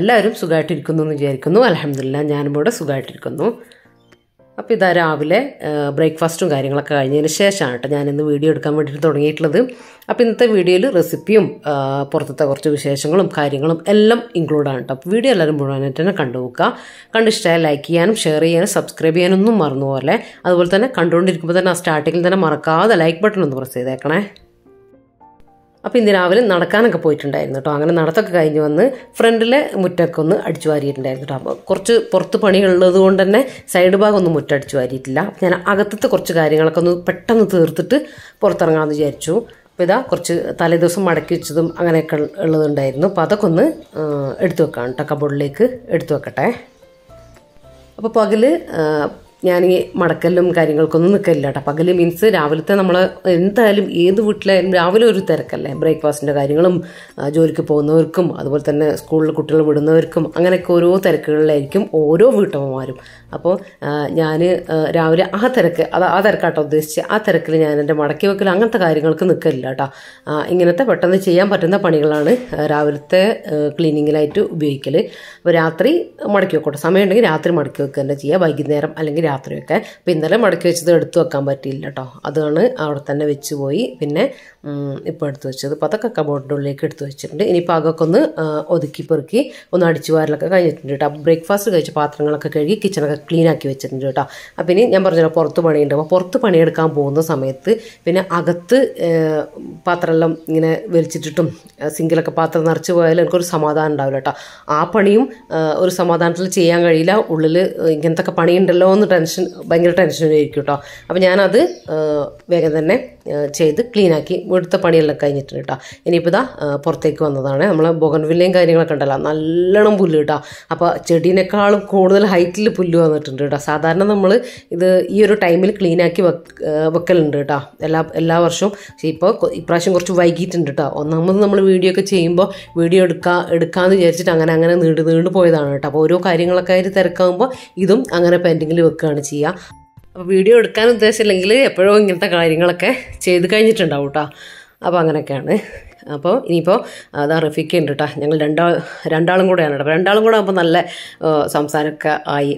എല്ലാവരും സുഖമായിട്ടിരിക്കുന്നു എന്ന് വിചാരിക്കുന്നു. അൽഹംദുലില്ലാഹ് ഞാനും ഇവിടെ സുഖമായിട്ടിരിക്കുന്നു. അപ്പോൾ ഇതാ രാവിലെ ബ്രേക്ക്ഫാസ്റ്റും കാര്യങ്ങളൊക്കെ കഴിഞ്ഞതിന് ശേഷമാണ് കേട്ടോ ഞാനിന്ന് വീഡിയോ എടുക്കാൻ വേണ്ടിയിട്ട് തുടങ്ങിയിട്ടുള്ളത്. അപ്പോൾ ഇന്നത്തെ വീഡിയോയിൽ റെസിപ്പിയും പുറത്തത്തെ കുറച്ച് വിശേഷങ്ങളും കാര്യങ്ങളും എല്ലാം ഇൻക്ലൂഡാണ് കേട്ടോ. അപ്പോൾ വീഡിയോ എല്ലാവരും മുഴുവനായിട്ട് തന്നെ കണ്ടുപോക്കുക. കണ്ടിഷ്ടമായി ലൈക്ക് ചെയ്യാനും ഷെയർ ചെയ്യാനും സബ്സ്ക്രൈബ് ചെയ്യാനൊന്നും മറന്നുപോലെ. അതുപോലെ തന്നെ കണ്ടുകൊണ്ടിരിക്കുമ്പോൾ തന്നെ ആ സ്റ്റാർട്ടിങ്ങിൽ തന്നെ മറക്കാതെ ലൈക്ക് ബട്ടൺ ഒന്ന് പ്രസ് ചെയ്തേക്കണേ. അപ്പോൾ ഇന്ന് രാവിലെ നടക്കാനൊക്കെ പോയിട്ടുണ്ടായിരുന്നു കേട്ടോ. അങ്ങനെ നടത്തൊക്കെ കഴിഞ്ഞ് വന്ന് ഫ്രണ്ടിലെ മുറ്റൊക്കെ ഒന്ന് അടിച്ചു വാരിയിട്ടുണ്ടായിരുന്നു കേട്ടോ. അപ്പോൾ കുറച്ച് പുറത്ത് പണിയുള്ളത് കൊണ്ട് തന്നെ സൈഡ് ഭാഗം ഒന്നും മുറ്റടിച്ചു വാരിയിട്ടില്ല. അപ്പോൾ ഞാൻ അകത്തത്തെ കുറച്ച് കാര്യങ്ങളൊക്കെ ഒന്ന് പെട്ടെന്ന് തീർത്തിട്ട് പുറത്തിറങ്ങാമെന്ന് വിചാരിച്ചു. അപ്പോൾ ഇതാ കുറച്ച് തലേദിവസം മടക്കി വെച്ചതും അങ്ങനെയൊക്കെ ഉള്ളതുണ്ടായിരുന്നു. അപ്പോൾ അതൊക്കെ ഒന്ന് എടുത്തു വെക്കാം കേട്ടോ, കബോർഡിലേക്ക് എടുത്തു വെക്കട്ടെ. അപ്പോൾ പകല് ഞാൻ ഈ മടക്കലും കാര്യങ്ങൾക്കൊന്നും നിൽക്കില്ല കേട്ടോ. പകല് മീൻസ് രാവിലത്തെ നമ്മൾ എന്തായാലും ഏത് വീട്ടിലായാലും രാവിലെ ഒരു തിരക്കല്ലേ. ബ്രേക്ക്ഫാസ്റ്റിൻ്റെ കാര്യങ്ങളും ജോലിക്ക് പോകുന്നവർക്കും അതുപോലെ തന്നെ സ്കൂളിൽ കുട്ടികൾ വിടുന്നവർക്കും അങ്ങനെയൊക്കെ ഓരോ തിരക്കുകളിലായിരിക്കും ഓരോ വീട്ടമ്മമാരും. അപ്പോൾ ഞാൻ രാവിലെ ആ തിരക്കാട്ടോ ഉദ്ദേശിച്ച് ആ തിരക്കിൽ ഞാൻ എൻ്റെ മടക്കി വെക്കൽ അങ്ങനത്തെ കാര്യങ്ങൾക്ക് നിൽക്കില്ല കേട്ടോ. ഇങ്ങനത്തെ പെട്ടെന്ന് ചെയ്യാൻ പറ്റുന്ന പണികളാണ് രാവിലത്തെ ക്ലീനിങ്ങിലായിട്ട് ഉപയോഗിക്കൽ. അപ്പോൾ രാത്രി മടക്കി വെക്കോട്ടെ, സമയം ഉണ്ടെങ്കിൽ രാത്രി മടക്കി വെക്കുക തന്നെ ചെയ്യുക, വൈകുന്നേരം അല്ലെങ്കിൽ രാത്രിയൊക്കെ. അപ്പോൾ ഇന്നലെ മടക്കി വെച്ചത് എടുത്തു വെക്കാൻ പറ്റിയില്ല കേട്ടോ, അതാണ് അവിടെ തന്നെ വെച്ച് പോയി. പിന്നെ ഇപ്പോൾ എടുത്തു വെച്ചത് അപ്പോൾ അതൊക്കെ കബോർഡിൻ്റെ ഉള്ളിലേക്ക് എടുത്തു വെച്ചിട്ടുണ്ട്. ഇനിയിപ്പോൾ അതൊക്കെ ഒന്ന് ഒതുക്കി പെറുക്കി ഒന്ന് അടിച്ചു വാരലൊക്കെ കഴിഞ്ഞിട്ടുണ്ട് കേട്ടോ. ബ്രേക്ക്ഫാസ്റ്റ് കഴിച്ച പാത്രങ്ങളൊക്കെ കഴുകി കിച്ചണൊക്കെ ക്ലീൻ ആക്കി വെച്ചിട്ടുണ്ട് കേട്ടോ. അപ്പം ഇനി ഞാൻ പറഞ്ഞല്ലോ പുറത്ത് പണിയുണ്ട്. അപ്പോൾ പുറത്ത് പണിയെടുക്കാൻ പോകുന്ന സമയത്ത് പിന്നെ അകത്ത് പാത്രമെല്ലാം ഇങ്ങനെ വലിച്ചിട്ടിട്ടും സിങ്കിലൊക്കെ പാത്രം നിറച്ച് പോയാലും എനിക്കൊരു സമാധാനം ഉണ്ടാവില്ല കേട്ടോ. ആ പണിയും ഒരു സമാധാനത്തിൽ ചെയ്യാൻ കഴിയില്ല. ഉള്ളിൽ ഇങ്ങനത്തെ ഒക്കെ പണിയുണ്ടല്ലോ എന്ന് ഭയങ്കര ടെൻഷനായിരിക്കും കേട്ടോ. അപ്പോൾ ഞാനത് വേഗം തന്നെ ചെയ്ത് ക്ലീനാക്കി ഇവിടുത്തെ പണിയെല്ലാം കഴിഞ്ഞിട്ടുണ്ട് കേട്ടോ. ഇനിയിപ്പോൾ ഇതാ പുറത്തേക്ക് വന്നതാണ്. നമ്മളെ ബൊഗൺവില്ലയും കാര്യങ്ങളൊക്കെ ഉണ്ടല്ലോ, നല്ലോണം പുല്ല് കേട്ടോ. അപ്പോൾ ചെടീനേക്കാളും കൂടുതൽ ഹൈറ്റിൽ പുല്ല് വന്നിട്ടുണ്ട് കേട്ടോ. സാധാരണ നമ്മൾ ഇത് ഈ ഒരു ടൈമിൽ ക്ലീനാക്കി വെക്കലുണ്ട് കേട്ടോ എല്ലാ വർഷവും. പക്ഷേ ഇപ്പോൾ ഇപ്രാവശ്യം കുറച്ച് വൈകിട്ടുണ്ട് കേട്ടോ. ഒന്നാമത് നമ്മൾ വീഡിയോ ഒക്കെ ചെയ്യുമ്പോൾ വീഡിയോ എടുക്കാമെന്ന് വിചാരിച്ചിട്ട് അങ്ങനെ നീണ്ടു പോയതാണ് കേട്ടോ. അപ്പോൾ ഓരോ കാര്യങ്ങളൊക്കെ ആയിട്ട് തിരക്കാകുമ്പോൾ ഇതും അങ്ങനെ പെൻഡിങ്ങിൽ വെക്കുകയാണ് ചെയ്യുക. അപ്പോൾ വീഡിയോ എടുക്കാൻ ഉദ്ദേശമില്ലെങ്കിൽ എപ്പോഴും ഇങ്ങനത്തെ കാര്യങ്ങളൊക്കെ ചെയ്ത് കഴിഞ്ഞിട്ടുണ്ടാവും കേട്ടോ. അപ്പോൾ അങ്ങനെയൊക്കെയാണ്. അപ്പോൾ ഇനിയിപ്പോൾ അതാ റഫീക്ക ഉണ്ട് കേട്ടോ. ഞങ്ങൾ രണ്ടാളും കൂടെയാണ് കേട്ടോ. രണ്ടാളും കൂടെ ആകുമ്പോൾ നല്ല സംസാരമൊക്കെ ആയി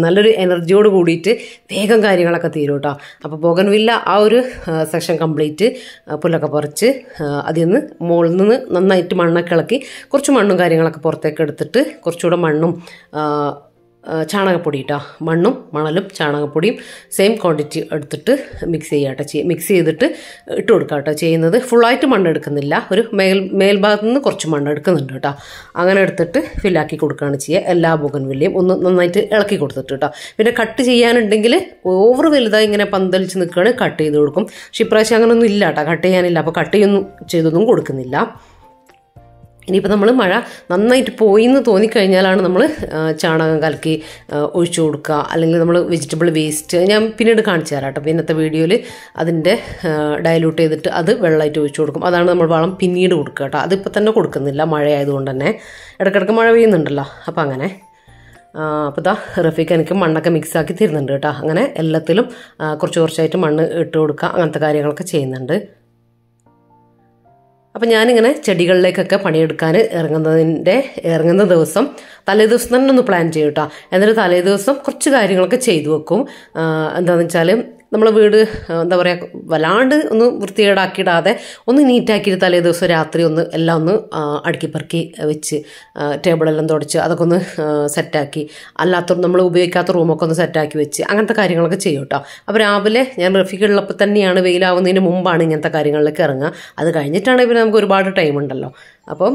നല്ലൊരു എനർജിയോട് കൂടിയിട്ട് വേഗം കാര്യങ്ങളൊക്കെ തീരും കേട്ടോ. അപ്പോൾ ബോഗൺവില്ല ആ ഒരു സെക്ഷൻ കംപ്ലീറ്റ് പുല്ലൊക്കെ പറിച്ച് അതിൽ നിന്ന് മുകളിൽ നിന്ന് നന്നായിട്ട് മണ്ണൊക്കെ ഇളക്കി കുറച്ച് മണ്ണും കാര്യങ്ങളൊക്കെ പുറത്തേക്ക് എടുത്തിട്ട് കുറച്ചുകൂടെ മണ്ണും ചാണകപ്പൊടി കേട്ടോ, മണ്ണും മണലും ചാണകപ്പൊടിയും സെയിം ക്വാണ്ടിറ്റി എടുത്തിട്ട് മിക്സ് ചെയ്തിട്ട് ഇട്ട് കൊടുക്കുക കേട്ടോ ചെയ്യുന്നത്. ഫുള്ളായിട്ട് മണ്ണ് എടുക്കുന്നില്ല, ഒരു മേൽഭാഗത്തു നിന്ന് കുറച്ച് മണ്ണ് എടുക്കുന്നുണ്ട് കേട്ടോ. അങ്ങനെ എടുത്തിട്ട് ഫില്ലാക്കി കൊടുക്കുകയാണ് ചെയ്യുക. എല്ലാ ബോഗൺവില്ലയും ഒന്ന് നന്നായിട്ട് ഇളക്കി കൊടുത്തിട്ട് കേട്ടോ. പിന്നെ കട്ട് ചെയ്യാനുണ്ടെങ്കിൽ ഓവർ വലുതായി ഇങ്ങനെ പന്തലിച്ച് നിൽക്കുകയാണെങ്കിൽ കട്ട് ചെയ്ത് കൊടുക്കും. പക്ഷെ ഇപ്രാവശ്യം അങ്ങനെയൊന്നും ഇല്ല കേട്ടോ, കട്ട് ചെയ്യാനില്ല. അപ്പോൾ കട്ട് ചെയ്തൊന്നും കൊടുക്കുന്നില്ല. ഇനിയിപ്പോൾ നമ്മൾ മഴ നന്നായിട്ട് പോയി എന്ന് തോന്നിക്കഴിഞ്ഞാലാണ് നമ്മൾ ചാണകം കലക്കി ഒഴിച്ചു കൊടുക്കുക. അല്ലെങ്കിൽ നമ്മൾ വെജിറ്റബിൾ വേസ്റ്റ് ഞാൻ പിന്നീട് കാണിച്ചു തരാം കേട്ടോ. പിന്നത്തെ വീഡിയോയിൽ അതിൻ്റെ ഡയലൂട്ട് ചെയ്തിട്ട് അത് വെള്ളമായിട്ട് ഒഴിച്ചു കൊടുക്കും. അതാണ് നമ്മൾ വളം പിന്നീട് കൊടുക്കുക കേട്ടോ. അതിപ്പോൾ തന്നെ കൊടുക്കുന്നില്ല, മഴയായതുകൊണ്ട് തന്നെ. ഇടയ്ക്കിടയ്ക്ക് മഴ പെയ്യുന്നുണ്ടല്ലോ. അപ്പോൾ അങ്ങനെ അപ്പോൾ ഇതാ റഫീഖ് എനിക്ക് മണ്ണൊക്കെ മിക്സാക്കി തരുന്നുണ്ട് കേട്ടോ. അങ്ങനെ എല്ലാത്തിലും കുറച്ചായിട്ട് മണ്ണ് ഇട്ട് കൊടുക്കുക, അങ്ങനത്തെ കാര്യങ്ങളൊക്കെ ചെയ്യുന്നുണ്ട്. അപ്പം ഞാനിങ്ങനെ ചെടികളിലേക്കൊക്കെ പണിയെടുക്കാൻ ഇറങ്ങുന്ന ദിവസം തലേദിവസം തന്നെ ഒന്ന് പ്ലാൻ ചെയ്യും കേട്ടോ. എന്നിട്ട് തലേദിവസം കുറച്ച് കാര്യങ്ങളൊക്കെ ചെയ്തു വെക്കും. എന്താണെന്ന് വെച്ചാൽ നമ്മളെ വീട് എന്താ പറയുക വല്ലാണ്ട് ഒന്ന് വൃത്തികേടാക്കിയിടാതെ ഒന്ന് നീറ്റാക്കിയിട്ട് തലേ ദിവസം രാത്രി എല്ലാം ഒന്ന് അടുക്കി പെറുക്കി വെച്ച് ടേബിളെല്ലാം തുടച്ച് അതൊക്കെ ഒന്ന് സെറ്റാക്കി, അല്ലാത്ത നമ്മൾ ഉപയോഗിക്കാത്ത റൂമൊക്കെ ഒന്ന് സെറ്റാക്കി വെച്ച് അങ്ങനത്തെ കാര്യങ്ങളൊക്കെ ചെയ്യും കേട്ടോ. അപ്പോൾ രാവിലെ ഞാൻ റഫീഖുള്ളപ്പോൾ തന്നെയാണ്, വെയിലാവുന്നതിന് മുമ്പാണ് ഇങ്ങനത്തെ കാര്യങ്ങളിലേക്ക് ഇറങ്ങുക. അത് കഴിഞ്ഞിട്ടാണെങ്കിൽ പിന്നെ നമുക്ക് ഒരുപാട് ടൈം ഉണ്ടല്ലോ. അപ്പം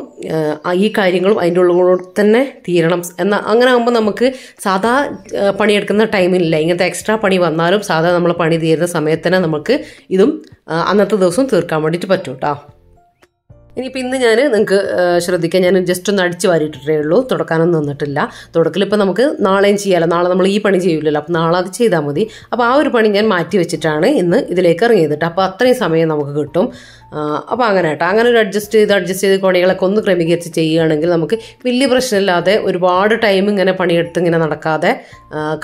ഈ കാര്യങ്ങളും അതിൻ്റെ ഉള്ളിൽ തന്നെ തീരണം അങ്ങനെ ആകുമ്പോൾ നമുക്ക് സാധാ പണിയെടുക്കുന്ന ടൈമില്ല. ഇങ്ങനത്തെ എക്സ്ട്രാ പണി വന്നാലും സാധാ നമ്മൾ പണി തീരുന്ന സമയത്ത് തന്നെ നമുക്ക് ഇതും അന്നത്തെ ദിവസം തീർക്കാൻ വേണ്ടിയിട്ട് പറ്റും കേട്ടോ. ഇനിയിപ്പോൾ ഇന്ന് ഞാൻ നിങ്ങൾക്ക് ശ്രദ്ധിക്കാൻ ഞാൻ ജസ്റ്റ് ഒന്ന് അടിച്ച് വാരിയിട്ടേ ഉള്ളൂ, തുടക്കാനൊന്നും നിന്നിട്ടില്ല. തുടക്കലിപ്പോൾ നമുക്ക് നാളെയും ചെയ്യാമല്ലോ, നാളെ നമ്മൾ ഈ പണി ചെയ്യില്ലല്ലോ, അപ്പോൾ നാളെ അത് ചെയ്താൽ മതി. അപ്പോൾ ആ ഒരു പണി ഞാൻ മാറ്റി വെച്ചിട്ടാണ് ഇന്ന് ഇതിലേക്ക് ഇറങ്ങിയത്. അപ്പോൾ അത്രയും സമയം നമുക്ക് കിട്ടും. അപ്പോൾ അങ്ങനെ കേട്ടോ, അങ്ങനെ ഒരു അഡ്ജസ്റ്റ് ചെയ്ത് പണികളൊക്കെ ഒന്ന് ക്രമീകരിച്ച് ചെയ്യുകയാണെങ്കിൽ നമുക്ക് വലിയ പ്രശ്നമില്ലാതെ ഒരുപാട് ടൈം ഇങ്ങനെ പണിയെടുത്ത് ഇങ്ങനെ നടക്കാതെ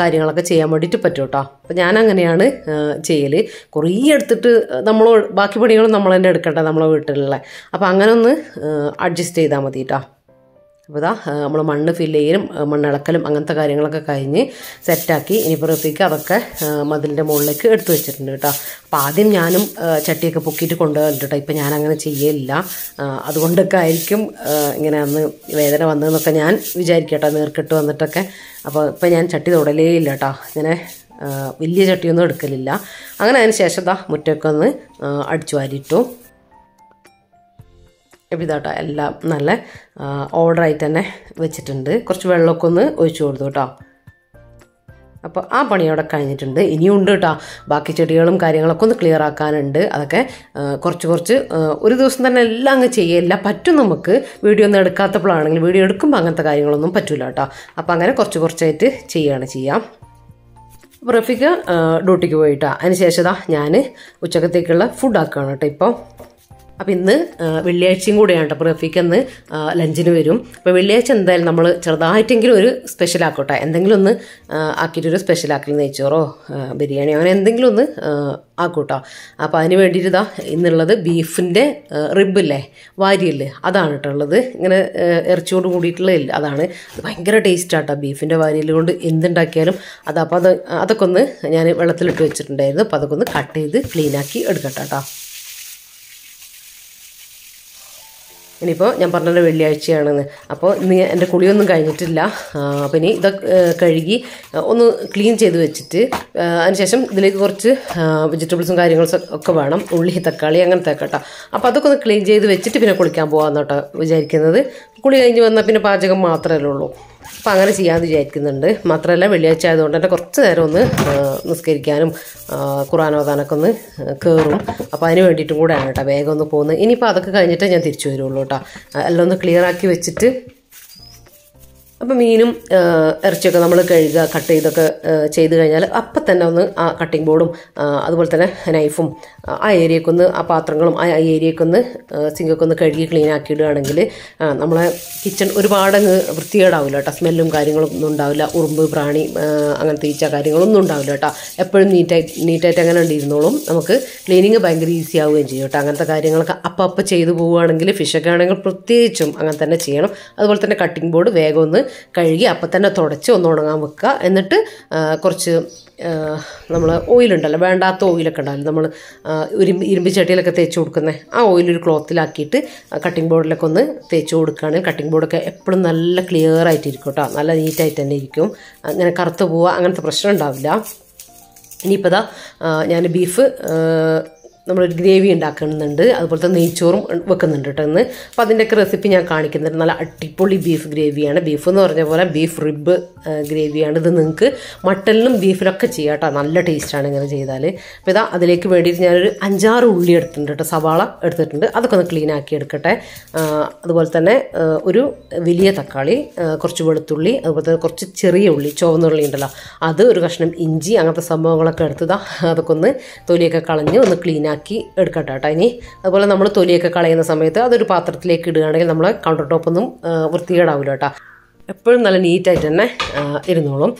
കാര്യങ്ങളൊക്കെ ചെയ്യാൻ വേണ്ടിയിട്ട് പറ്റും കേട്ടോ. അപ്പോൾ ഞാൻ അങ്ങനെയാണ് ചെയ്യൽ. കുറേ എടുത്തിട്ട് ബാക്കി പണികളും നമ്മൾ തന്നെ എടുക്കട്ടെ നമ്മളെ വീട്ടിലുള്ള. അപ്പോൾ അങ്ങനെ ഒന്ന് അഡ്ജസ്റ്റ് ചെയ്താൽ മതി കേട്ടോ. അപ്പോൾ ഇതാ നമ്മൾ മണ്ണ് ഫില്ല് ചെയ്യലും മണ്ണിളക്കലും അങ്ങനത്തെ കാര്യങ്ങളൊക്കെ കഴിഞ്ഞ് സെറ്റാക്കി. ഇനിയിപ്പോൾ റഫീക്ക് അതൊക്കെ മതിലിൻ്റെ മുകളിലേക്ക് എടുത്തു വെച്ചിട്ടുണ്ട് കേട്ടോ. അപ്പോൾ ആദ്യം ഞാനും ചട്ടിയൊക്കെ പൊക്കിയിട്ട് കൊണ്ടുപോകുന്നുണ്ട് കേട്ടോ. ഇപ്പം ഞാനങ്ങനെ ചെയ്യലില്ല. അതുകൊണ്ടൊക്കെ ആയിരിക്കും ഇങ്ങനെ അന്ന് വേദന വന്നതെന്നൊക്കെ ഞാൻ വിചാരിക്കും കേട്ടോ, നീർക്കെട്ട് വന്നിട്ടൊക്കെ. അപ്പോൾ ഇപ്പം ഞാൻ ചട്ടി തൊടലേ ഇല്ല കേട്ടോ. ഇങ്ങനെ വലിയ ചട്ടിയൊന്നും എടുക്കലില്ല. അങ്ങനെ അതിന് ശേഷം ഇതാ മുറ്റമൊക്കെ ഒന്ന് അടിച്ചു വാരിയിട്ടു. അപ്പോൾ ഇതാട്ടോ എല്ലാം നല്ല ഓർഡറായിട്ട് തന്നെ വെച്ചിട്ടുണ്ട്. കുറച്ച് വെള്ളമൊക്കെ ഒന്ന് ഒഴിച്ചു കൊടുത്തു കേട്ടോ. അപ്പോൾ ആ പണിയോടെ കഴിഞ്ഞിട്ടുണ്ട്. ഇനിയും ഉണ്ട് കേട്ടോ, ബാക്കി ചെടികളും കാര്യങ്ങളൊക്കെ ഒന്ന് ക്ലിയർ ആക്കാനുണ്ട്. അതൊക്കെ കുറച്ച് ഒരു ദിവസം തന്നെ എല്ലാം അങ്ങ് ചെയ്യില്ല. പറ്റും നമുക്ക്. വീഡിയോ ഒന്നും എടുക്കാത്തപ്പോഴാണെങ്കിൽ, വീഡിയോ എടുക്കുമ്പോൾ അങ്ങനത്തെ കാര്യങ്ങളൊന്നും പറ്റില്ല കേട്ടോ. അപ്പോൾ അങ്ങനെ കുറച്ചായിട്ട് ചെയ്യാം. അപ്പോൾ റഫീക്ക് ഡ്യൂട്ടിക്ക് പോയിട്ടാ. അതിന് ശേഷം ഞാൻ ഉച്ചക്കത്തേക്കുള്ള ഫുഡ് ആക്കുകയാണ് കേട്ടോ ഇപ്പോൾ. അപ്പോൾ ഇന്ന് വെള്ളിയാഴ്ചയും കൂടെയാണ് കേട്ടോ. അപ്പോൾ റഫീക്ക് അന്ന് ലഞ്ചിന് വരും. അപ്പോൾ വെള്ളിയാഴ്ച എന്തായാലും നമ്മൾ ചെറുതായിട്ടെങ്കിലും ഒരു സ്പെഷ്യൽ ആക്കോട്ടെ. എന്തെങ്കിലും ഒന്ന് ആക്കിയിട്ടൊരു സ്പെഷ്യൽ ആക്കൽ, നെയ്ച്ചോറോ ബിരിയാണിയോ അങ്ങനെ എന്തെങ്കിലും ഒന്ന് ആക്കൂട്ടോ. അപ്പോൾ അതിന് വേണ്ടിയിട്ട് ഇതാ ഇന്നുള്ളത് ബീഫിൻ്റെ റിബില്ലേ, വാരിയല്ലേ, അതാണ് കേട്ടോ ഉള്ളത്. ഇങ്ങനെ ഇറച്ചിയോട് കൂടിയിട്ടുള്ളതില്ല, അതാണ്. ഭയങ്കര ടേസ്റ്റാട്ടോ ബീഫിൻ്റെ വാരിയൽ കൊണ്ട് എന്തുണ്ടാക്കിയാലും. അപ്പോൾ അതൊക്കെ ഒന്ന് ഞാൻ വെള്ളത്തിലിട്ട് വെച്ചിട്ടുണ്ടായിരുന്നു. അപ്പോൾ അതൊക്കെ ഒന്ന് കട്ട് ചെയ്ത് ക്ലീനാക്കി എടുക്കട്ടെ കേട്ടോ. ഇനിയിപ്പോൾ ഞാൻ പറഞ്ഞത് വെള്ളിയാഴ്ചയാണെന്ന്. അപ്പോൾ ഇന്ന് എൻ്റെ കുളിയൊന്നും കഴിഞ്ഞിട്ടില്ല. അപ്പോൾ ഇനി ഇതൊക്കെ കഴുകി ഒന്ന് ക്ലീൻ ചെയ്ത് വെച്ചിട്ട് അതിനുശേഷം ഇതിലേക്ക് കുറച്ച് വെജിറ്റബിൾസും കാര്യങ്ങളും ഒക്കെ വേണം. ഉള്ളി, തക്കാളി അങ്ങനത്തെ കേട്ടോ. അപ്പോൾ അതൊക്കെ ഒന്ന് ക്ലീൻ ചെയ്ത് വെച്ചിട്ട് പിന്നെ കുളിക്കാൻ പോകാമെന്ന് കേട്ടോ വിചാരിക്കുന്നത്. കുളി കഴിഞ്ഞ് വന്നാൽ പിന്നെ പാചകം മാത്രമല്ലേ ഉള്ളൂ. അപ്പോൾ അങ്ങനെ ചെയ്യാമെന്ന് വിചാരിക്കുന്നുണ്ട്. മാത്രമല്ല വെള്ളിയാഴ്ച ആയതുകൊണ്ട് തന്നെ കുറച്ച് നേരം ഒന്ന് നിസ്കരിക്കാനും ഖുർആൻ ഓതാനൊക്കെ ഒന്ന് കയറും. അപ്പോൾ അതിന് വേണ്ടിയിട്ടും കൂടെയാണ് കേട്ടോ വേഗം ഒന്ന് പോകുന്നത്. ഇനിയിപ്പോൾ അതൊക്കെ കഴിഞ്ഞിട്ടേ ഞാൻ തിരിച്ചു വരുള്ളൂ കേട്ടോ. എല്ലാം ഒന്ന് ക്ലിയർ ആക്കി വെച്ചിട്ട്. അപ്പോൾ മീനും ഇറച്ചിയൊക്കെ നമ്മൾ കഴുകുക, കട്ട് ചെയ്തൊക്കെ ചെയ്ത് കഴിഞ്ഞാൽ അപ്പം തന്നെ ഒന്ന് ആ കട്ടിംഗ് ബോർഡും അതുപോലെ തന്നെ നൈഫും ആ ഏരിയയൊക്കെ ഒന്ന്, ആ പാത്രങ്ങളും ആ ഏരിയയൊക്കെ ഒന്ന് സിങ്കൊക്കെ ഒന്ന് കഴുകി ക്ലീൻ ആക്കി ഇടുകയാണെങ്കിൽ നമ്മളെ കിച്ചൺ ഒരുപാടങ്ങ് വൃത്തികേടാവില്ല കേട്ടോ. സ്മെല്ലും കാര്യങ്ങളും ഒന്നും ഉണ്ടാവില്ല. ഉറുമ്പ്, പ്രാണി അങ്ങനത്തെ ഈച്ച കാര്യങ്ങളൊന്നും ഉണ്ടാവില്ല കേട്ടോ. എപ്പോഴും നീറ്റായിട്ട് അങ്ങനെ ഉണ്ടിരുന്നോളും. നമുക്ക് ക്ലീനിങ് ഭയങ്കര ഈസി ആവുകയും ചെയ്യും കേട്ടോ. അങ്ങനത്തെ കാര്യങ്ങളൊക്കെ അപ്പം ചെയ്ത് പോവുകയാണെങ്കിൽ, ഫിഷൊക്കെ ആണെങ്കിൽ പ്രത്യേകിച്ചും അങ്ങനെ തന്നെ ചെയ്യണം. അതുപോലെ തന്നെ കട്ടിംഗ് ബോർഡ് വേഗം ഒന്ന് കഴുകി അപ്പം തന്നെ തുടച്ച് ഒന്ന് ഉണങ്ങാൻ വെക്കുക. എന്നിട്ട് കുറച്ച് നമ്മൾ ഓയിലുണ്ടല്ലോ, വേണ്ടാത്ത ഓയിലൊക്കെ ഉണ്ടാവില്ല, നമ്മൾ ഇരുമ്പ് ചട്ടിയിലൊക്കെ തേച്ച് കൊടുക്കുന്നത്, ആ ഓയിലൊരു ക്ലോത്തിലാക്കിയിട്ട് കട്ടിംഗ് ബോർഡിലൊക്കെ ഒന്ന് തേച്ച് കൊടുക്കുകയാണെങ്കിൽ കട്ടിംഗ് ബോർഡൊക്കെ എപ്പോഴും നല്ല ക്ലിയർ ആയിട്ടിരിക്കും കേട്ടോ. നല്ല നീറ്റായിട്ട് തന്നെ ഇരിക്കും. അങ്ങനെ കറുത്ത് പോവുക അങ്ങനത്തെ പ്രശ്നം ഉണ്ടാവില്ല. ഇനിയിപ്പോൾ ഇതാ ഞാൻ ബീഫ് നമ്മളൊരു ഗ്രേവി ഉണ്ടാക്കുന്നുണ്ട്. അതുപോലെ തന്നെ നെയ്ച്ചോറും വെക്കുന്നുണ്ട് കേട്ടോ ഇന്ന്. അപ്പോൾ അതിൻ്റെയൊക്കെ റെസിപ്പി ഞാൻ കാണിക്കുന്നുണ്ട്. നല്ല അടിപൊളി ബീഫ് ഗ്രേവിയാണ്. ബീഫ് എന്ന് പറഞ്ഞ പോലെ ബീഫ് റിബ് ഗ്രേവിയാണ്. ഇത് നിങ്ങൾക്ക് മട്ടനിലും ബീഫിലൊക്കെ ചെയ്യാം കേട്ടോ. നല്ല ടേസ്റ്റാണ് ഇങ്ങനെ ചെയ്താൽ. അപ്പോൾ ഇതാ അതിലേക്ക് വേണ്ടിയിട്ട് ഞാനൊരു 5-6 ഉള്ളി എടുത്തിട്ടുണ്ട് കേട്ടോ. സവാള എടുത്തിട്ടുണ്ട്. അതൊക്കെ ഒന്ന് ക്ലീൻ ആക്കി എടുക്കട്ടെ. അതുപോലെ തന്നെ ഒരു വലിയ തക്കാളി, കുറച്ച് വെളുത്തുള്ളി, അതുപോലെ തന്നെ കുറച്ച് ചെറിയ ഉള്ളി, ചുവന്നുള്ളി ഉണ്ടല്ലോ, അത്, ഒരു കഷ്ണം ഇഞ്ചി, അങ്ങനത്തെ സംഭവങ്ങളൊക്കെ എടുത്തതാ. അതൊക്കെ ഒന്ന് തൊലിയൊക്കെ കളഞ്ഞ് ഒന്ന് ക്ലീൻ ആക്കി എടുക്കട്ടെ കേട്ടോ. ഇനി അതുപോലെ നമ്മൾ തൊലിയൊക്കെ കളയുന്ന സമയത്ത് അതൊരു പാത്രത്തിലേക്ക് ഇടുകയാണെങ്കിൽ നമ്മൾ കൗണ്ടർ ടോപ്പൊന്നും വൃത്തികേടാവില്ല കേട്ടോ. എപ്പോഴും നല്ല നീറ്റായിട്ട് തന്നെ ഇരുന്നോളും.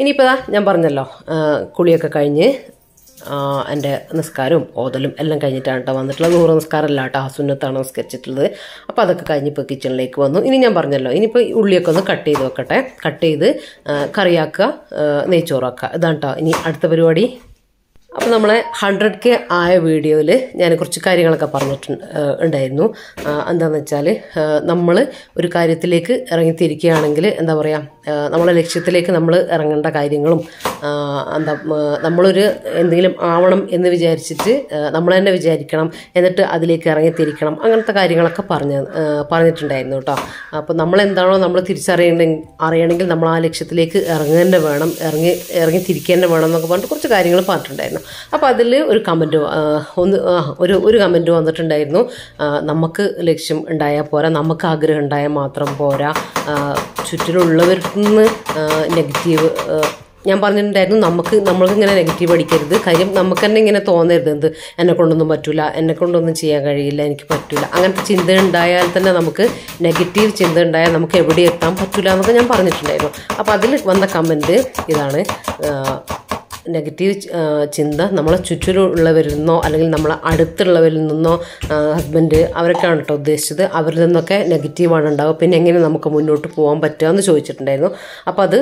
ഇനിയിപ്പോൾ ഞാൻ പറഞ്ഞല്ലോ, കുളിയൊക്കെ കഴിഞ്ഞ് എൻ്റെ നിസ്കാരവും ഓതലും എല്ലാം കഴിഞ്ഞിട്ടാണ് കേട്ടോ വന്നിട്ടുള്ളത്. നൂറ് നിസ്കാരമല്ല കേട്ടോ, സുന്നത്താണ് നിസ്കരിച്ചിട്ടുള്ളത്. അപ്പോൾ അതൊക്കെ കഴിഞ്ഞിപ്പോൾ കിച്ചണിലേക്ക് വന്നു. ഇനി ഞാൻ പറഞ്ഞല്ലോ, ഇനിയിപ്പോൾ ഉള്ളിയൊക്കെ ഒന്ന് കട്ട് ചെയ്ത് വെക്കട്ടെ. കട്ട് ചെയ്ത് കറിയാക്കുക, നെയ്ച്ചോറാക്കുക. ഇതാണ് കേട്ടോ ഇനി അടുത്ത പരിപാടി. അപ്പോൾ നമ്മളെ 100K ആയ വീഡിയോയിൽ ഞാൻ കുറച്ച് കാര്യങ്ങളൊക്കെ ഉണ്ടായിരുന്നു. എന്താണെന്ന് വെച്ചാൽ, നമ്മൾ ഒരു കാര്യത്തിലേക്ക് ഇറങ്ങിത്തിരിക്കുകയാണെങ്കിൽ എന്താ പറയുക, നമ്മളെ ലക്ഷ്യത്തിലേക്ക് നമ്മൾ ഇറങ്ങേണ്ട കാര്യങ്ങളും നമ്മളൊരു എന്തെങ്കിലും ആവണം എന്ന് വിചാരിച്ചിട്ട് നമ്മൾ തന്നെ വിചാരിക്കണം, എന്നിട്ട് അതിലേക്ക് ഇറങ്ങിത്തിരിക്കണം, അങ്ങനത്തെ കാര്യങ്ങളൊക്കെ പറഞ്ഞിട്ടുണ്ടായിരുന്നു കേട്ടോ. അപ്പോൾ നമ്മളെന്താണോ നമ്മൾ അറിയണമെങ്കിൽ നമ്മൾ ആ ലക്ഷ്യത്തിലേക്ക് ഇറങ്ങിത്തിരിക്കേണ്ട വേണം എന്നൊക്കെ പറഞ്ഞിട്ട് കുറച്ച് കാര്യങ്ങൾ പറഞ്ഞിട്ടുണ്ടായിരുന്നു. അപ്പോൾ അതിൽ ഒരു കമൻറ്റ് ഒരു കമൻറ്റ് വന്നിട്ടുണ്ടായിരുന്നു. നമുക്ക് ലക്ഷ്യം ഉണ്ടായാൽ പോരാ, നമുക്ക് ആഗ്രഹം ഉണ്ടായാൽ മാത്രം പോരാ, ചുറ്റിലുള്ളവരിൽ നിന്ന് നെഗറ്റീവ്. ഞാൻ പറഞ്ഞിട്ടുണ്ടായിരുന്നു, നമ്മൾക്കിങ്ങനെ നെഗറ്റീവ് അടിക്കരുത്. കാര്യം നമുക്ക് തന്നെ ഇങ്ങനെ തോന്നരുത്, എന്ത് എന്നെക്കൊണ്ടൊന്നും പറ്റില്ല, എന്നെക്കൊണ്ടൊന്നും ചെയ്യാൻ കഴിയില്ല, എനിക്ക് പറ്റില്ല, അങ്ങനത്തെ ചിന്ത ഉണ്ടായാൽ തന്നെ, നമുക്ക് നെഗറ്റീവ് ചിന്ത ഉണ്ടായാൽ നമുക്ക് എവിടെ എത്താൻ പറ്റില്ല എന്നൊക്കെ ഞാൻ പറഞ്ഞിട്ടുണ്ടായിരുന്നു. അപ്പോൾ അതിൽ വന്ന കമൻറ്റ് ഇതാണ്. നെഗറ്റീവ് ചിന്ത നമ്മളെ ചുറ്റിലുള്ളവരിൽ നിന്നോ അല്ലെങ്കിൽ നമ്മളെ അടുത്തുള്ളവരിൽ നിന്നോ ഹസ്ബൻഡ് അവരൊക്കെയാണ് കേട്ടോ ഉദ്ദേശിച്ചത്. അവരിൽ നിന്നൊക്കെ നെഗറ്റീവാണ് ഉണ്ടാവുക. പിന്നെ എങ്ങനെ നമുക്ക് മുന്നോട്ട് പോകാൻ പറ്റുക എന്ന് ചോദിച്ചിട്ടുണ്ടായിരുന്നു. അപ്പോൾ അത്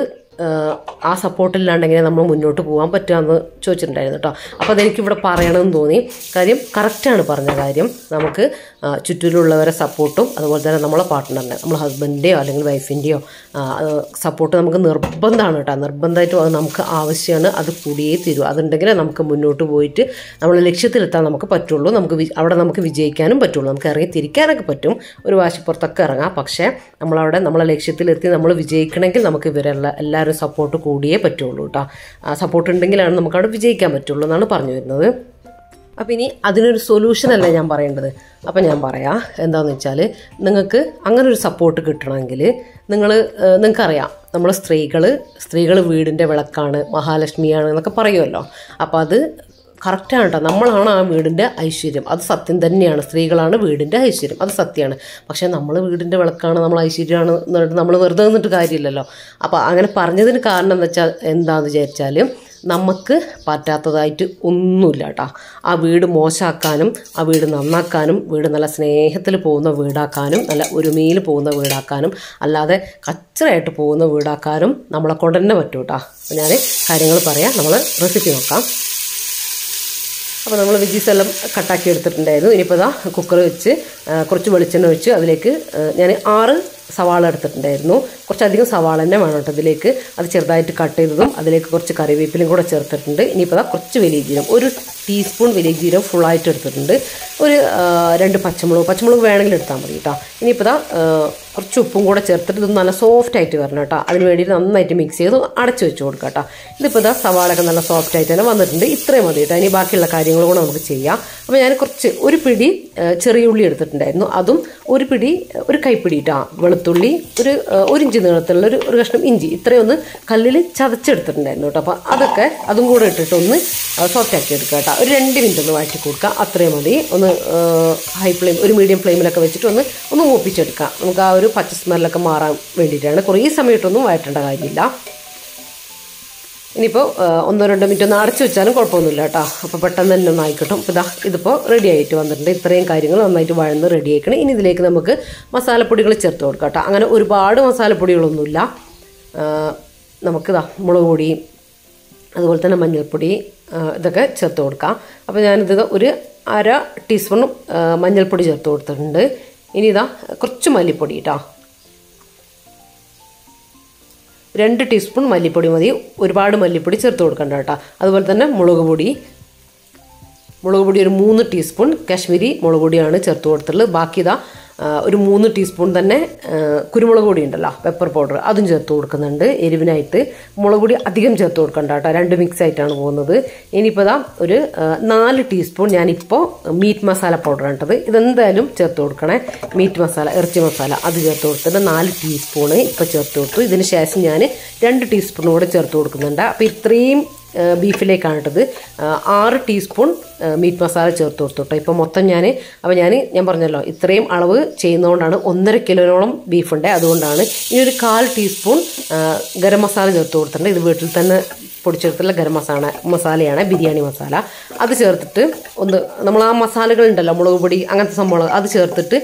ആ സപ്പോർട്ടില്ലാണ്ട് എങ്ങനെ നമ്മൾ മുന്നോട്ട് പോകാൻ പറ്റുകയെന്ന് ചോദിച്ചിട്ടുണ്ടായിരുന്നു കേട്ടോ. അപ്പോൾ അതെനിക്കിവിടെ പറയണമെന്ന് തോന്നി. കാര്യം കറക്റ്റാണ് പറഞ്ഞ കാര്യം. നമുക്ക് ചുറ്റിലുള്ളവരെ സപ്പോർട്ടും അതുപോലെ തന്നെ നമ്മളെ പാർട്ട്ണറിനെ, നമ്മൾ ഹസ്ബൻഡിൻ്റെയോ അല്ലെങ്കിൽ വൈഫിൻ്റെയോ സപ്പോർട്ട് നമുക്ക് നിർബന്ധമാണ് കേട്ടോ. നിർബന്ധമായിട്ടും അത് നമുക്ക് ആവശ്യമാണ്. അത് കൂടിയേ തീരൂ. അതുണ്ടെങ്കിൽ നമുക്ക് മുന്നോട്ട് പോയിട്ട് നമ്മളെ ലക്ഷ്യത്തിലെത്താൻ നമുക്ക് പറ്റുള്ളൂ. അവിടെ നമുക്ക് വിജയിക്കാനും പറ്റുള്ളൂ. നമുക്ക് ഇറങ്ങി തിരിക്കാനൊക്കെ പറ്റും, ഒരു വാശിപ്പുറത്തൊക്കെ ഇറങ്ങാം. പക്ഷേ നമ്മളവിടെ നമ്മളെ ലക്ഷ്യത്തിലെത്തി നമ്മൾ വിജയിക്കണമെങ്കിൽ നമുക്ക് എല്ലാവരും സപ്പോർട്ട് കൂടിയേ പറ്റുള്ളൂ കേട്ടോ. സപ്പോർട്ട് ഉണ്ടെങ്കിലാണ് നമുക്കവിടെ വിജയിക്കാൻ പറ്റുള്ളൂ എന്നാണ് പറഞ്ഞു വരുന്നത്. അപ്പം ഇനി അതിനൊരു സൊല്യൂഷനല്ല ഞാൻ പറയേണ്ടത്. അപ്പം ഞാൻ പറയാം എന്താണെന്ന് വെച്ചാൽ, നിങ്ങൾക്ക് അങ്ങനെ ഒരു സപ്പോർട്ട് കിട്ടണമെങ്കിൽ നിങ്ങൾക്കറിയാം നമ്മൾ സ്ത്രീകൾ വീടിൻ്റെ വിളക്കാണ്, മഹാലക്ഷ്മിയാണ് എന്നൊക്കെ പറയുമല്ലോ. അപ്പോൾ അത് കറക്റ്റാണ് കേട്ടോ. നമ്മളാണ് ആ വീടിൻ്റെ ഐശ്വര്യം. അത് സത്യം തന്നെയാണ്. സ്ത്രീകളാണ് വീടിൻ്റെ ഐശ്വര്യം, അത് സത്യമാണ്. പക്ഷേ നമ്മൾ വീടിൻ്റെ വിളക്കാണ്, നമ്മൾ ഐശ്വര്യമാണ് എന്നിട്ട് നമ്മൾ വെറുതെ നിന്നിട്ട് കാര്യമില്ലല്ലോ. അപ്പോൾ അങ്ങനെ പറഞ്ഞതിന് കാരണം എന്താണെന്ന് വിചാരിച്ചാൽ, നമുക്ക് പറ്റാത്തതായിട്ട് ഒന്നുമില്ല കേട്ടോ. ആ വീട് മോശമാക്കാനും ആ വീട് നന്നാക്കാനും, വീട് നല്ല സ്നേഹത്തിൽ പോകുന്ന വീടാക്കാനും, നല്ല ഒരുമയിൽ പോകുന്ന വീടാക്കാനും, അല്ലാതെ കച്ചറായിട്ട് പോകുന്ന വീടാക്കാനും നമ്മളെ കൊണ്ട് തന്നെ പറ്റും കേട്ടോ. അപ്പോൾ ഞാൻ കാര്യങ്ങൾ പറയാം. നമ്മൾ റെസിപ്പി നോക്കാം. അപ്പോൾ നമ്മൾ വെജീസ് എല്ലാം കട്ടാക്കി എടുത്തിട്ടുണ്ടായിരുന്നു. ഇനിയിപ്പോൾ ഇതാ കുക്കർ വെച്ച് കുറച്ച് വെളിച്ചെണ്ണ ഒഴിച്ച് അതിലേക്ക് ഞാൻ 6 സവാള എടുത്തിട്ടുണ്ടായിരുന്നു. കുറച്ചധികം സവാള തന്നെ വേണം കേട്ടോ ഇതിലേക്ക്. അത് ചെറുതായിട്ട് കട്ട് ചെയ്തതും അതിലേക്ക് കുറച്ച് കറിവേപ്പിലും കൂടെ ചേർത്തിട്ടുണ്ട്. ഇനിയിപ്പോൾ കുറച്ച് വലിയ ജീരകം, 1 ടീസ്പൂൺ വലിയ ജീരകം ഫുള്ളായിട്ട് എടുത്തിട്ടുണ്ട്. ഒരു 2 പച്ചമുളക് വേണമെങ്കിൽ എടുത്താൽ മതി കേട്ടോ. ഇനിയിപ്പോൾ കുറച്ച് ഉപ്പും കൂടെ ചേർത്തിട്ട് ഇത് നല്ല സോഫ്റ്റായിട്ട് വരണം കേട്ടോ. അതിന് വേണ്ടിയിട്ട് നന്നായിട്ട് മിക്സ് ചെയ്ത് അടച്ച് വെച്ച് കൊടുക്കാം കേട്ടോ. ഇതിപ്പോൾ സവാളൊക്കെ നല്ല സോഫ്റ്റായിട്ട് തന്നെ വന്നിട്ടുണ്ട്. ഇത്രയും മതി കേട്ടോ. ഇനി ബാക്കിയുള്ള കാര്യങ്ങൾ കൂടെ നമുക്ക് ചെയ്യാം. അപ്പോൾ ഞാൻ ഒരു പിടി ചെറിയ ഉള്ളി എടുത്തിട്ടുണ്ടായിരുന്നു. അതും ഒരു കൈപ്പിടി കേട്ടോ വെളുത്തുള്ളി, ഒരു ഇഞ്ച് നീളത്തിലുള്ള ഒരു കഷ്ണം ഇഞ്ചി, ഇത്രയൊന്ന് കല്ലിൽ ചതച്ചെടുത്തിട്ടുണ്ടായിരുന്നു കേട്ടോ. അപ്പോൾ അതും കൂടെ ഇട്ടിട്ടൊന്ന് സോഫ്റ്റാക്കി എടുക്കുക കേട്ടോ. ഒരു 2 മിനിറ്റ് ഒന്ന് വഴറ്റി കൊടുക്കുക. അത്രയും മതി. ഒന്ന് ഹൈ ഫ്ലെയിം, ഒരു മീഡിയം ഫ്ലെയിമിലൊക്കെ വെച്ചിട്ട് ഒന്ന് മൂപ്പിച്ചെടുക്കുക. നമുക്ക് ആ ഒരു പച്ച സ്മെല്ലൊക്കെ മാറാൻ വേണ്ടിയിട്ടാണ്. കുറേ സമയത്തൊന്നും വഴറ്റേണ്ട കാര്യമില്ല. ഇനിയിപ്പോൾ 1-2 മിനിറ്റ് ഒന്ന് അടച്ചു വെച്ചാലും കുഴപ്പമൊന്നുമില്ല കേട്ടോ. അപ്പോൾ പെട്ടെന്ന് തന്നെ ഒന്ന് ആയിക്കിട്ടും. അപ്പോൾ ഇതിപ്പോൾ റെഡി ആയിട്ട് വന്നിട്ടുണ്ട്. ഇത്രയും കാര്യങ്ങൾ നന്നായിട്ട് വഴന്ന് റെഡി ആക്കണം. ഇനി ഇതിലേക്ക് നമുക്ക് മസാലപ്പൊടികൾ ചേർത്ത് കൊടുക്കാം കേട്ടോ. അങ്ങനെ ഒരുപാട് മസാലപ്പൊടികളൊന്നുമില്ല. നമുക്ക് മുളക് പൊടി, അതുപോലെ തന്നെ മഞ്ഞൾപ്പൊടി, ഇതൊക്കെ ചേർത്ത് കൊടുക്കാം. അപ്പോൾ ഞാനിത് ഒരു 1/2 ടീസ്പൂൺ മഞ്ഞൾപ്പൊടി ചേർത്ത് കൊടുത്തിട്ടുണ്ട്. ഇനി കുറച്ച് മല്ലിപ്പൊടി കേട്ടോ, 2 ടീസ്പൂൺ മല്ലിപ്പൊടി മതി. ഒരുപാട് മല്ലിപ്പൊടി ചേർത്ത് കൊടുക്കണ്ട കേട്ടോ. അതുപോലെ തന്നെ മുളക് പൊടി ഒരു 3 ടീസ്പൂൺ കാശ്മീരി മുളക് പൊടിയാണ് ചേർത്ത് കൊടുത്തിട്ടുള്ളത്. ബാക്കി ഒരു 3 ടീസ്പൂൺ തന്നെ കുരുമുളക് പൊടി ഉണ്ടല്ലോ, പെപ്പർ പൗഡർ, അതും ചേർത്ത് കൊടുക്കുന്നുണ്ട് എരിവിനായിട്ട്. മുളക് പൊടി അധികം ചേർത്ത് കൊടുക്കണ്ട കേട്ടോ, 2 മിക്സ് ആയിട്ടാണ് പോകുന്നത്. ഇനിയിപ്പോൾ ഒരു 4 ടീസ്പൂൺ ഞാനിപ്പോൾ മീറ്റ് മസാല പൗഡർ ഇട്ടത്, ഇതെന്തായാലും ചേർത്ത് കൊടുക്കണേ. മീറ്റ് മസാല, ഇറച്ചി മസാല, അത് ചേർത്ത് കൊടുത്തിട്ട് 4 ടീസ്പൂണ് ഇപ്പോൾ ചേർത്ത് കൊടുത്തു. ഇതിന് ശേഷം ഞാൻ 2 ടീസ്പൂൺ കൂടെ ചേർത്ത് കൊടുക്കുന്നുണ്ട്. അപ്പോൾ ഇത്രയും ബീഫിലേക്കാണ് ഇട്ടത്. 6 ടീസ്പൂൺ മീറ്റ് മസാല ചേർത്ത് കൊടുത്തോട്ടോ. ഇപ്പോൾ മൊത്തം ഞാൻ പറഞ്ഞല്ലോ ഇത്രയും അളവ് ചെയ്യുന്നതുകൊണ്ടാണ്. 1.5 കിലോയോളം ബീഫുണ്ട്, അതുകൊണ്ടാണ്. ഇനി ഒരു 1/4 ടീസ്പൂൺ ഗരം മസാല ചേർത്ത് കൊടുത്തിട്ടുണ്ട്. ഇത് വീട്ടിൽ തന്നെ പൊടിച്ചെടുത്തുള്ള ഗരം മസാലയാണ്, ബിരിയാണി മസാല. അത് ചേർത്തിട്ട് നമ്മൾ ആ മസാലകൾ ഉണ്ടല്ലോ, മുളക് പൊടി അങ്ങനത്തെ സംഭവങ്ങൾ, അത് ചേർത്തിട്ട്